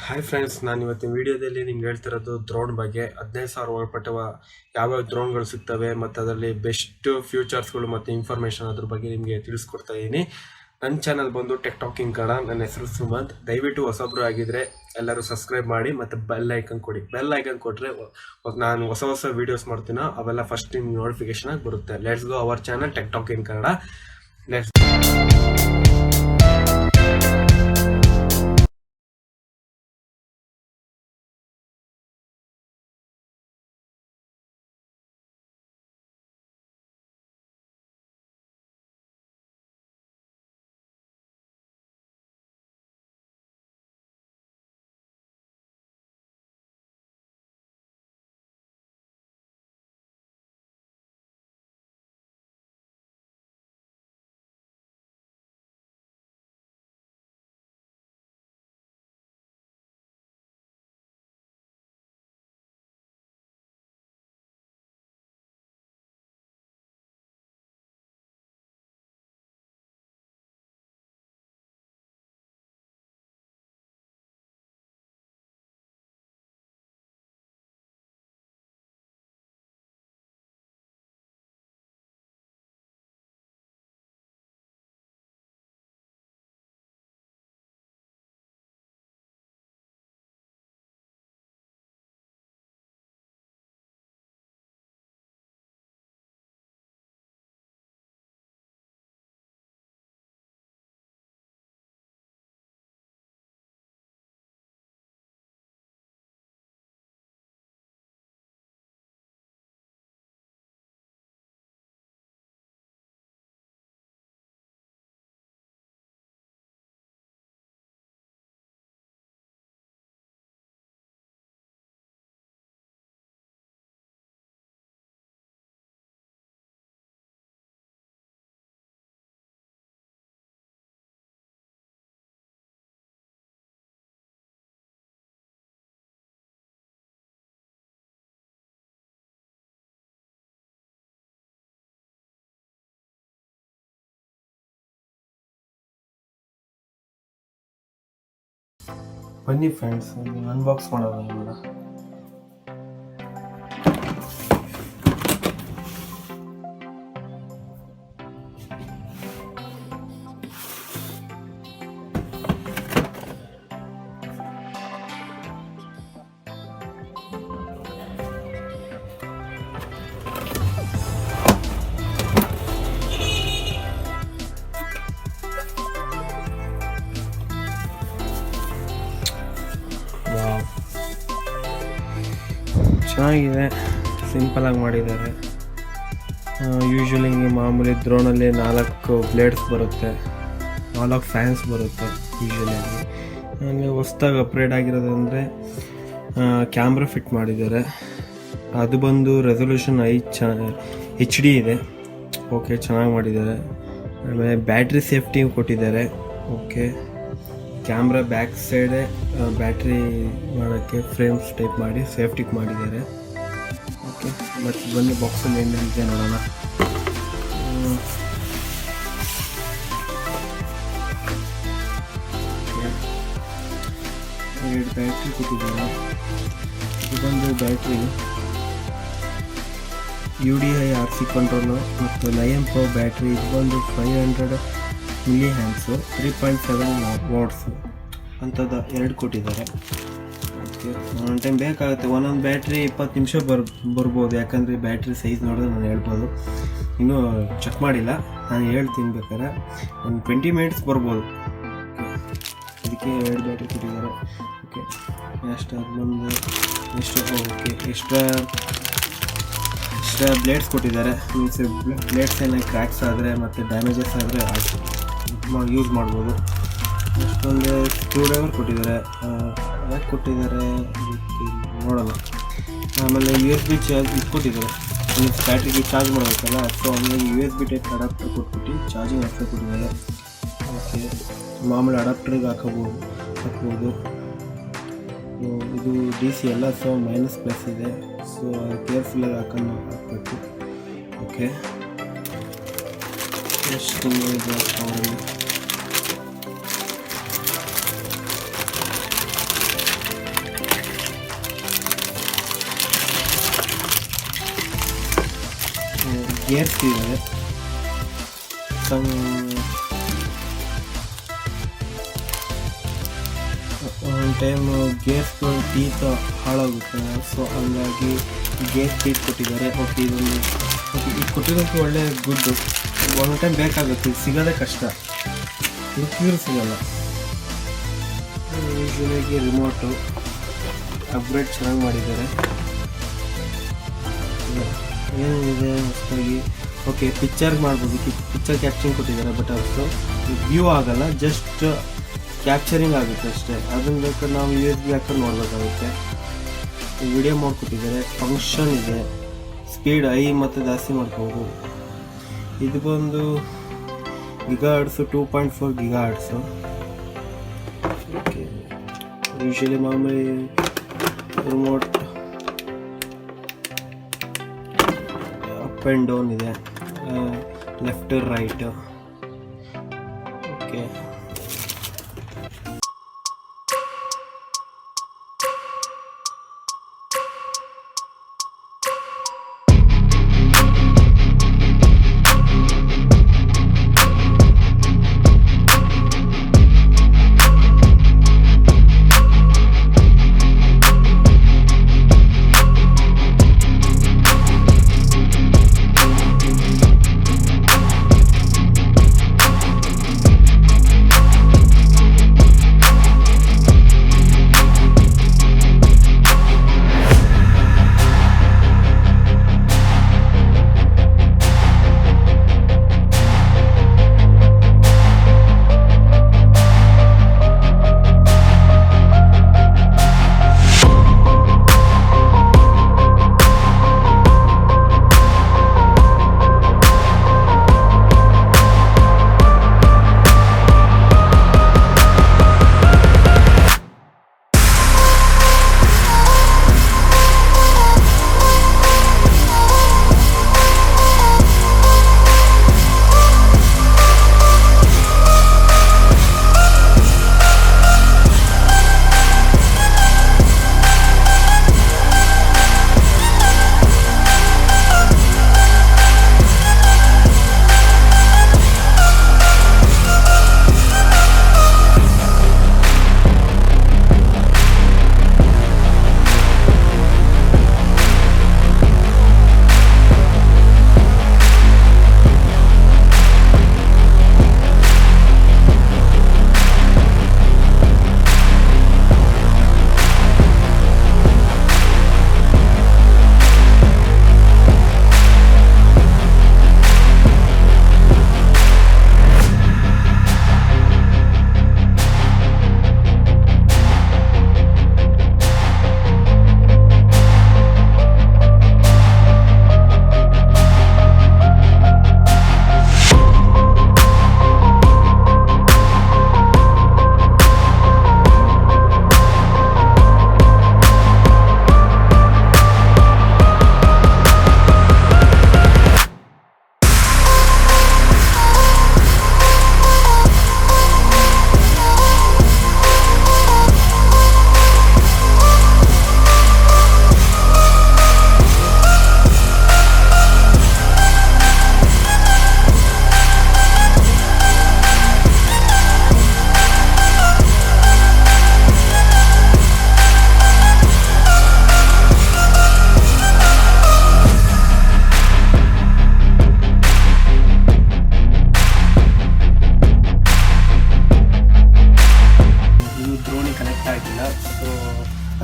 Hi friends, ನಾನು ಇವತ್ತಿನ ವಿಡಿಯೋದಲ್ಲಿ ನಿಮ್ಗೆ ಹೇಳ್ತಿರೋದು ಡ್ರೋನ್ ಬಗ್ಗೆ. 15,000 ಒಳಪಟ್ಟವ ಯಾವ್ಯಾವ ಡ್ರೋನ್ಗಳು ಸಿಗ್ತವೆ ಮತ್ತು ಅದರಲ್ಲಿ ಬೆಸ್ಟ್ ಫ್ಯೂಚರ್ಸ್ಗಳು ಮತ್ತು ಇನ್ಫಾರ್ಮೇಷನ್ ಅದ್ರ ಬಗ್ಗೆ ನಿಮಗೆ ತಿಳಿಸ್ಕೊಡ್ತಾ ಇದ್ದೀನಿ. ನನ್ನ ಚಾನಲ್ ಬಂದು ಟೆಕ್ ಟಾಕಿಂಗ್ ಕನ್ನಡ. ನನ್ನ ಹೆಸರು ಸುಮಂತ್. ದಯವಿಟ್ಟು ಹೊಸಬ್ರು ಆಗಿದ್ರೆ ಎಲ್ಲರೂ ಸಬ್ಸ್ಕ್ರೈಬ್ ಮಾಡಿ ಮತ್ತು ಬೆಲ್ ಐಕನ್ ಕೊಡಿ. ಬೆಲ್ ಐಕನ್ ಕೊಟ್ಟರೆ ನಾನು ಹೊಸ ವೀಡಿಯೋಸ್ ಮಾಡ್ತೀನೋ ಅವೆಲ್ಲ ಫಸ್ಟ್ ನಿಮ್ಗೆ ನೋಟಿಫಿಕೇಶನ್ ಆಗಿ ಬರುತ್ತೆ. Let's go our channel tech talking Kannada. Let's ಬನ್ನಿ ಫ್ರೆಂಡ್ಸ್, ಅನ್ಬಾಕ್ಸ್ ಮಾಡೋಣ. ಚೆನ್ನಾಗಿದೆ, ಸಿಂಪಲಾಗಿ ಮಾಡಿದ್ದಾರೆ. ಯೂಶ್ವಲಿ ಮಾಮೂಲಿ ಡ್ರೋನಲ್ಲಿ 4 ಬ್ಲೇಡ್ಸ್ ಬರುತ್ತೆ, 4 ಫ್ಯಾನ್ಸ್ ಬರುತ್ತೆ ಯೂಶ್ವಲಿಯಾಗಿ. ಆಮೇಲೆ ಹೊಸ್ದಾಗಿ ಅಪ್ಗ್ರೇಡ್ ಆಗಿರೋದಂದರೆ ಕ್ಯಾಮ್ರಾ ಫಿಟ್ ಮಾಡಿದ್ದಾರೆ. ಅದು ಬಂದು ರೆಸೊಲ್ಯೂಷನ್ HD ಇದೆ. ಓಕೆ, ಚೆನ್ನಾಗಿ ಮಾಡಿದ್ದಾರೆ. ಆಮೇಲೆ ಬ್ಯಾಟ್ರಿ ಸೇಫ್ಟಿ ಕೊಟ್ಟಿದ್ದಾರೆ. ಓಕೆ, ಕ್ಯಾಮ್ರಾ ಬ್ಯಾಕ್ ಸೈಡೇ ಬ್ಯಾಟ್ರಿ ಮಾಡೋಕ್ಕೆ ಫ್ರೇಮ್ಸ್ ಟೈಪ್ ಮಾಡಿ ಸೇಫ್ಟಿ ಮಾಡಿದ್ದಾರೆ. ಓಕೆ, ಮತ್ತು ಬನ್ನಿ ಬಾಕ್ಸಲ್ಲಿ ಏನಿದೆ ನೋಡೋಣ. ಎರಡು ಬ್ಯಾಟ್ರಿ ಕೊಟ್ಟಿದ್ದಾರೆ. ಇದೊಂದು ಬ್ಯಾಟ್ರಿ UDI RC ಕಂಟ್ರೋಲು ಮತ್ತು ಲಯನ್ ಪ್ರೊ ಬ್ಯಾಟ್ರಿ. ಇದು ಬಂದು 500 ಮಿಲಿ ಹ್ಯಾಂಡ್ಸು, 3.7 ವಾಟ್ಸು ಅಂಥದ್ದು 2 ಕೊಟ್ಟಿದ್ದಾರೆ. ಓಕೆ, ಒಂದೊಂದು ಟೈಮ್ ಬೇಕಾಗುತ್ತೆ. ಒಂದೊಂದು ಬ್ಯಾಟ್ರಿ 20 ನಿಮಿಷ ಬರ್ಬೋದು, ಯಾಕಂದರೆ ಬ್ಯಾಟ್ರಿ ಸೈಜ್ ನೋಡಿದ್ರೆ ನಾನು ಹೇಳ್ಬೋದು. ಇನ್ನೂ ಚೆಕ್ ಮಾಡಿಲ್ಲ, ನಾನು ಹೇಳ್ತೀನಿ ಬೇಕಾದ್ರೆ ಒಂದು 20 ಮಿನಿಟ್ಸ್ ಬರ್ಬೋದು. ಅದಕ್ಕೆ 2 ಬ್ಯಾಟ್ರಿ ಕೊಟ್ಟಿದ್ದಾರೆ. ಓಕೆ, ನೆಕ್ಸ್ಟ್ ಅದು ಬಂದು ಎಕ್ಸ್ಟ್ರಾ ಬ್ಲೇಡ್ಸ್ ಕೊಟ್ಟಿದ್ದಾರೆ. ಮೀನ್ಸ್ ಬ್ಲೇಡ್ಸ್ ಏನಾಗಿ ಕ್ರ್ಯಾಕ್ಸ್ ಆದರೆ ಮತ್ತು ಡ್ಯಾಮೇಜಸ್ ಆದರೆ ಯೂಸ್ ಮಾಡ್ಬೋದು. ಅಷ್ಟೊಂದು ಸ್ಕ್ರೂ ಡ್ರೈವರ್ ಕೊಟ್ಟಿದ್ದಾರೆ. ಯಾಕೆ ಕೊಟ್ಟಿದ್ದಾರೆ ನೋಡೋಣ. ಆಮೇಲೆ USB ಚಾರ್ಜ್ ಇದು ಕೊಟ್ಟಿದ್ದಾರೆ. ಮೀನ್ಸ್ ಬ್ಯಾಟ್ರಿಗೆ ಚಾರ್ಜ್ ಮಾಡಬೇಕಲ್ಲ, ಸೊ ಹಂಗಾಗಿ USB ಟೈಪ್ ಅಡಾಪ್ಟರ್ ಕೊಟ್ಬಿಟ್ಟು ಚಾರ್ಜಿಂಗ್ ಹಾಕಿ ಕೊಟ್ಟಿದ್ದಾರೆ. ಓಕೆ, ಮಾಮೂಲಿ ಅಡಾಪ್ಟರ್ಗೆ ಹಾಕ್ಬೋದು. ಇದು DC ಎಲ್ಲ, ಸೊ -+ ಇದೆ. ಸೊ ಕೇರ್ಫುಲ್ಲಾಗಿ ಹಾಕಬೇಕು. ಓಕೆ, ಎಷ್ಟು ಇದೆ ಅವರಲ್ಲಿ. ಗೇರ್ಸ್ ಇದ್ದಾವೆ. ಒಂದು ಟೈಮು ಗೇರ್ಸ್ಗಳು ಟೀತ್ ಹಾಳಾಗುತ್ತೆ, ಸೊ ಹಂಗಾಗಿ ಗೇರ್ ಟೀತ್ ಕೊಟ್ಟಿದ್ದಾರೆ. ಓಕೆ, ಇದೊಂದು ಇದು ಕೊಟ್ಟಿರೋಕ್ಕೆ ಒಳ್ಳೆ ಗುಡ್ಡು. ಒಂದು ಟೈಮ್ ಬೇಕಾಗುತ್ತೆ, ಇದು ಸಿಗೋದೇ ಕಷ್ಟ, ಹುಡುಕಿದ್ರು ಸಿಗೋಲ್ಲ. ಯೂಶ್ವಲಾಗಿ ರಿಮೋಟು ಅಪ್ಗ್ರೇಡ್ ಚೆನ್ನಾಗಿ ಮಾಡಿದ್ದಾರೆ. ಏನಿದೆ ಹೊಸದಾಗಿ, ಓಕೆ ಪಿಕ್ಚರ್ ಮಾಡ್ಬೋದು, ಪಿಕ್ಚರ್ ಕ್ಯಾಪ್ಚರಿಂಗ್ ಕೊಟ್ಟಿದ್ದಾರೆ. ಬಟ್ ಅದು ವ್ಯೂ ಆಗಲ್ಲ, ಜಸ್ಟ್ ಕ್ಯಾಪ್ಚರಿಂಗ್ ಆಗುತ್ತೆ ಅಷ್ಟೇ. ಅದನ್ನು ಬೇಕಾದ್ರೆ ನಾವು USB ಹಾಕೊಂಡು ನೋಡಬೇಕಾಗುತ್ತೆ. ವಿಡಿಯೋ ಮಾಡಿಕೊಟ್ಟಿದ್ದಾರೆ. ಫಂಕ್ಷನ್ ಇದೆ, ಸ್ಪೀಡ್ ಐ ಮತ್ತು ಜಾಸ್ತಿ ಮಾಡ್ಬೋದು. ಇದು ಬಂದು ಗಿಗಾಹರ್ಟ್ಸ್ 2.4 ಗಿಗಾಹರ್ಟ್ಸು. ಓಕೆ, ಯೂಶಲಿ ಮಾಮೂಲಿ ರಿಮೋಟ್ ಅಪ್ ಆ್ಯಂಡ್ ಡೌನ್ ಇದೆ, ಲೆಫ್ಟ್ ರೈಟ್. ಓಕೆ,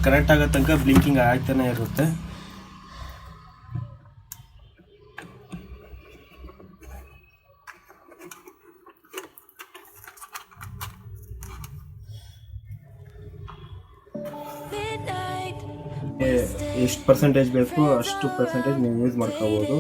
ಕರೆಕ್ಟ್ ಆಗೋ ತನಕ ಬ್ಲಿಂಕಿಂಗ್ ಆಗ್ತಾನೆ ಇರುತ್ತೆ. ಎಷ್ಟು ಪರ್ಸೆಂಟೇಜ್ ಬೇಕು ಅಷ್ಟು ಪರ್ಸೆಂಟೇಜ್ ನೀವು ಯೂಸ್ ಮಾಡ್ಕೋಬೋದು.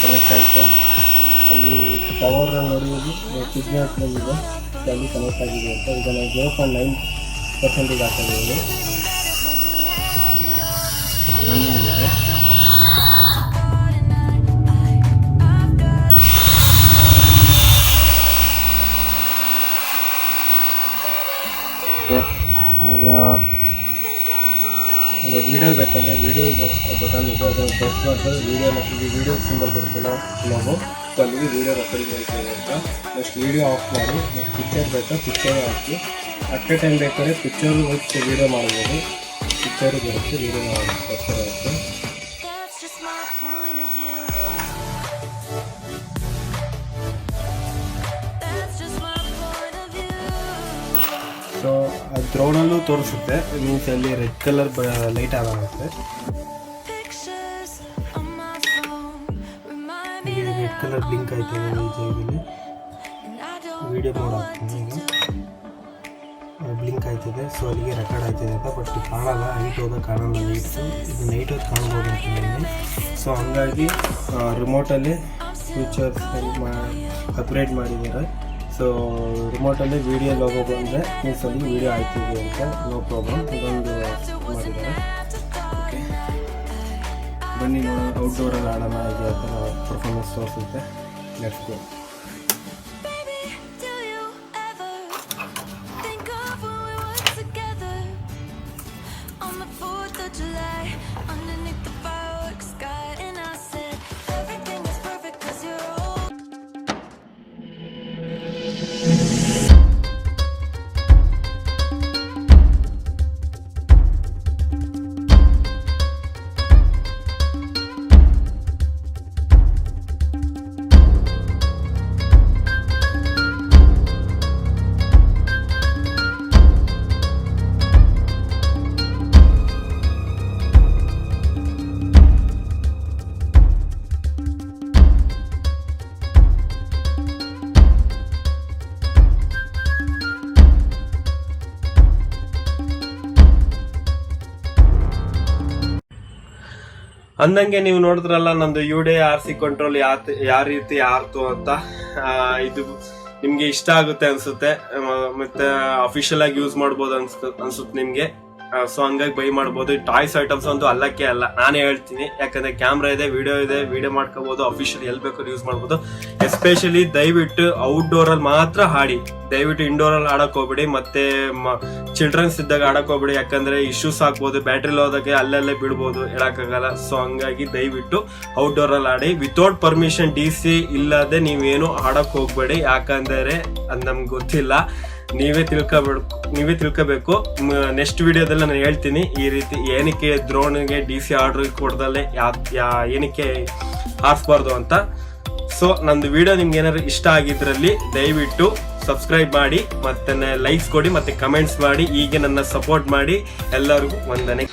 ಕನೆಕ್ಟ್ ಆಯಿತು. ಅಲ್ಲಿ ಟವರಲ್ಲಿ ನೋಡಿದ್ದು ಸಿಗ್ನಲ್ಸ್ನಲ್ಲಿದೆ, ಅಲ್ಲಿ ಕನೆಕ್ಟ್ ಆಗಿದೆ ಅಂತ. ಈಗ ನಾವು 0.9% ಹಾಕಿದ್ದೀವಿ. ವೀಡಿಯೋ ಬೇಕಂದರೆ ವೀಡಿಯೋ ಬಟನ್ ಇದೆ, ಅದನ್ನು ಪ್ರೆಸ್ ಮಾಡಿದ್ರೆ ವೀಡಿಯೋ ವೀಡಿಯೋ ಸಿಂಬಲ್ ಬರುತ್ತಲ್ಲ ನಾವು, ಸೊ ಅಲ್ಲಿಗೆ ವೀಡಿಯೋ ರೆಕಾರ್ಡಿಂಗ್ ಮಾಡ್ತೀವಿ ಅಂತ. ನೆಕ್ಸ್ಟ್ ವೀಡಿಯೋ ಆಫ್ ಮಾಡಿ, ನೆಕ್ಸ್ಟ್ ಪಿಕ್ಚರ್ ಬೇಕಾ picture hockey, at A time ಬೇಕಾದ್ರೆ ಪಿಕ್ಚರು ಹೋಗಿ ವೀಡಿಯೋ ಮಾಡ್ಬೋದು, ಪಿಕ್ಚರು ಬರುತ್ತೆ ವೀಡಿಯೋ ಪಿಕ್ಚರ್ ಆಗುತ್ತೆ. ಸೊ ಅದು ಡ್ರೋನಲ್ಲೂ ತೋರಿಸುತ್ತೆ, ಮೀನ್ಸ್ ಅಲ್ಲಿ ರೆಡ್ ಕಲರ್ ಲೈಟ್ ಆನ್ ಆಗುತ್ತೆ. ರೆಡ್ ಕಲರ್ ಬ್ಲಿಂಕ್ ಆಯ್ತು ನಿಜವಾಗಿ ವಿಡಿಯೋ ಮೋಡ್ ಆಗ್ತೀನಿ ಈಗ ಬ್ಲಿಂಕ್ ಆಯ್ತಿದೆ. ಸೊ ಅಲ್ಲಿಗೆ ರೆಕಾರ್ಡ್ ಆಯ್ತಿದೆ ಅಂತ, ಬಟ್ ಕಾಣಲ್ಲ, ಹೈಟ್ ಹೋದಾಗ ಕಾಣಲ್ಲ ಲೈಟ್ಸು, ಇದು ನೈಟ್ ಹೊತ್ತು ಕಾಣ್ಬೋದು ಅಂತೀನಿ. ಸೊ ಹಂಗಾಗಿ ರಿಮೋಟಲ್ಲಿ ಫೀಚರ್ಸ್ ಅಪ್ಗ್ರೇಡ್ ಮಾಡಿದ್ದಾರೆ. ಸೊ ರಿಮೋಟಲ್ಲಿ ವೀಡಿಯೋ ಲೋಗೋ ಬಂದರೆ ಮೀನ್ಸಲ್ಲಿ ವೀಡಿಯೋ ಆಯ್ತಿದೆ ಅಂತ, ನೋ ಪ್ರಾಬ್ಲಮ್. ಇದೊಂದು ಮಾಡಿದ್ದಾರೆ. ಓಕೆ ಬನ್ನಿ ನೋಡೋಣ, ಔಟ್ಡೋರಲ್ಲಿ ಆಡೋಣ ಇದೆ ಆ ಥರ ಪರ್ಫಾರ್ಮೆನ್ಸ್ ತೋರಿಸುತ್ತೆ. Let's go. ಅಂದಂಗೆ ನೀವು ನೋಡಿದ್ರಲ್ಲ ನಮ್ದು UDRC ಕಂಟ್ರೋಲ್ ಯಾವ ರೀತಿ ಆರ್ತು ಅಂತ. ಇದು ನಿಮ್ಗೆ ಇಷ್ಟ ಆಗುತ್ತೆ ಅನ್ಸುತ್ತೆ, ಮತ್ತೆ ಅಫಿಷಿಯಲ್ ಆಗಿ ಯೂಸ್ ಮಾಡ್ಬೋದು ಅನ್ಸುತ್ತೆ ನಿಮ್ಗೆ. ಸೊ ಹಂಗಾಗಿ ಬೈ ಮಾಡ್ಬೋದು. ಟಾಯ್ಸ್ ಐಟಮ್ಸ್ ಅಂತೂ ಅಲ್ಲಕ್ಕೆ ಅಲ್ಲ, ನಾನೇ ಹೇಳ್ತೀನಿ. ಯಾಕಂದ್ರೆ ಕ್ಯಾಮ್ರಾ ಇದೆ, ವಿಡಿಯೋ ಮಾಡ್ಕೋಬಹುದು, ಅಫಿಷಿಯಲ್ ಎಲ್ಲಿ ಬೇಕಾದ್ರೂ ಯೂಸ್ ಮಾಡ್ಬೋದು. ಎಸ್ಪೆಷಲಿ ದಯವಿಟ್ಟು ಔಟ್ಡೋರ್ ಅಲ್ಲಿ ಮಾತ್ರ ಆಡಿ, ದಯವಿಟ್ಟು ಇಂಡೋರ್ ಅಲ್ಲಿ ಆಡಕ್ ಹೋಗ್ಬೇಡಿ, ಮತ್ತೆ ಚಿಲ್ಡ್ರನ್ಸ್ ಇದ್ದಾಗ ಆಡಕ್ ಹೋಗ್ಬೇಡಿ. ಯಾಕಂದ್ರೆ ಇಶ್ಯೂಸ್ ಆಗ್ಬೋದು, ಬ್ಯಾಟ್ರಿ ಹೋದಾಗೆ ಅಲ್ಲಲ್ಲೇ ಬಿಡ್ಬೋದು, ಹೇಳಕ್ಕಾಗಲ್ಲ. ಸೊ ಹಂಗಾಗಿ ದಯವಿಟ್ಟು ಔಟ್ಡೋರ್ ಅಲ್ಲಿ ಆಡಿ. ವಿತೌಟ್ ಪರ್ಮಿಷನ್ DC ಇಲ್ಲದೆ ನೀವೇನು ಆಡಕ್ ಹೋಗ್ಬೇಡಿ. ಯಾಕಂದ್ರೆ ಅದ್ ನಮ್ಗೆ ಗೊತ್ತಿಲ್ಲ, ನೀವೇ ತಿಳ್ಕೋಬೇಕು. ನೆಕ್ಸ್ಟ್ ವಿಡಿಯೋದಲ್ಲಿ ನಾನು ಹೇಳ್ತೀನಿ ಈ ರೀತಿ ಏನಕ್ಕೆ ಡ್ರೋನ್ಗೆ DC ಆರ್ಡರ್ ಕೊಡ್ದಲ್ಲೇ ಏನಕ್ಕೆ ಹಾರಿಸಬಾರ್ದು ಅಂತ. ಸೊ ನಂದು ವಿಡಿಯೋ ನಿಮ್ಗೆ ಏನಾದ್ರು ಇಷ್ಟ ಆಗಿದ್ರಲ್ಲಿ ದಯವಿಟ್ಟು ಸಬ್ಸ್ಕ್ರೈಬ್ ಮಾಡಿ, ಮತ್ತೆ ಲೈಕ್ಸ್ ಕೊಡಿ, ಮತ್ತೆ ಕಮೆಂಟ್ಸ್ ಮಾಡಿ, ಹೀಗೆ ನನ್ನ ಸಪೋರ್ಟ್ ಮಾಡಿ. ಎಲ್ಲರಿಗೂ ವಂದನೆ.